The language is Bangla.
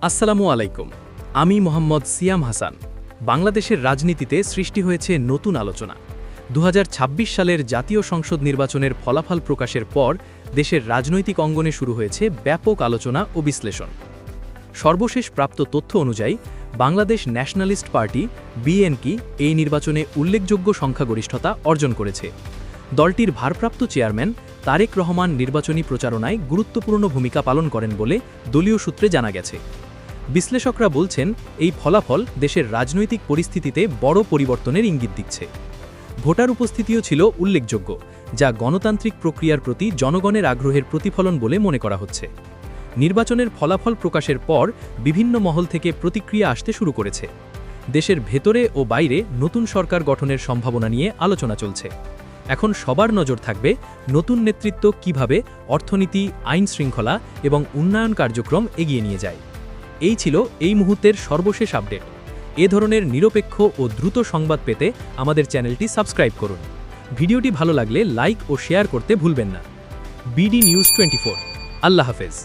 আসসালামু আলাইকুম। আমি মোহাম্মদ সিয়াম হাসান। বাংলাদেশের রাজনীতিতে সৃষ্টি হয়েছে নতুন আলোচনা। ২০২৬ সালের জাতীয় সংসদ নির্বাচনের ফলাফল প্রকাশের পর দেশের রাজনৈতিক অঙ্গনে শুরু হয়েছে ব্যাপক আলোচনা ও বিশ্লেষণ। সর্বশেষ প্রাপ্ত তথ্য অনুযায়ী বাংলাদেশ ন্যাশনালিস্ট পার্টি বিএনপি এই নির্বাচনে উল্লেখযোগ্য সংখ্যাগরিষ্ঠতা অর্জন করেছে। দলটির ভারপ্রাপ্ত চেয়ারম্যান তারেক রহমান নির্বাচনী প্রচারণায় গুরুত্বপূর্ণ ভূমিকা পালন করেন বলে দলীয় সূত্রে জানা গেছে। বিশ্লেষকরা বলছেন, এই ফলাফল দেশের রাজনৈতিক পরিস্থিতিতে বড় পরিবর্তনের ইঙ্গিত দিচ্ছে। ভোটার উপস্থিতিও ছিল উল্লেখযোগ্য, যা গণতান্ত্রিক প্রক্রিয়ার প্রতি জনগণের আগ্রহের প্রতিফলন বলে মনে করা হচ্ছে। নির্বাচনের ফলাফল প্রকাশের পর বিভিন্ন মহল থেকে প্রতিক্রিয়া আসতে শুরু করেছে। দেশের ভেতরে ও বাইরে নতুন সরকার গঠনের সম্ভাবনা নিয়ে আলোচনা চলছে। এখন সবার নজর থাকবে নতুন নেতৃত্ব কিভাবে অর্থনীতি, আইন শৃঙ্খলা এবং উন্নয়ন কার্যক্রম এগিয়ে নিয়ে যায়। এই ছিল এই মুহূর্তের সর্বশেষ আপডেট। এ ধরনের নিরপেক্ষ ও দ্রুত সংবাদ পেতে আমাদের চ্যানেলটি সাবস্ক্রাইব করুন। ভিডিওটি ভালো লাগলে লাইক ও শেয়ার করতে ভুলবেন না। BD news 24। আল্লাহ হাফেজ।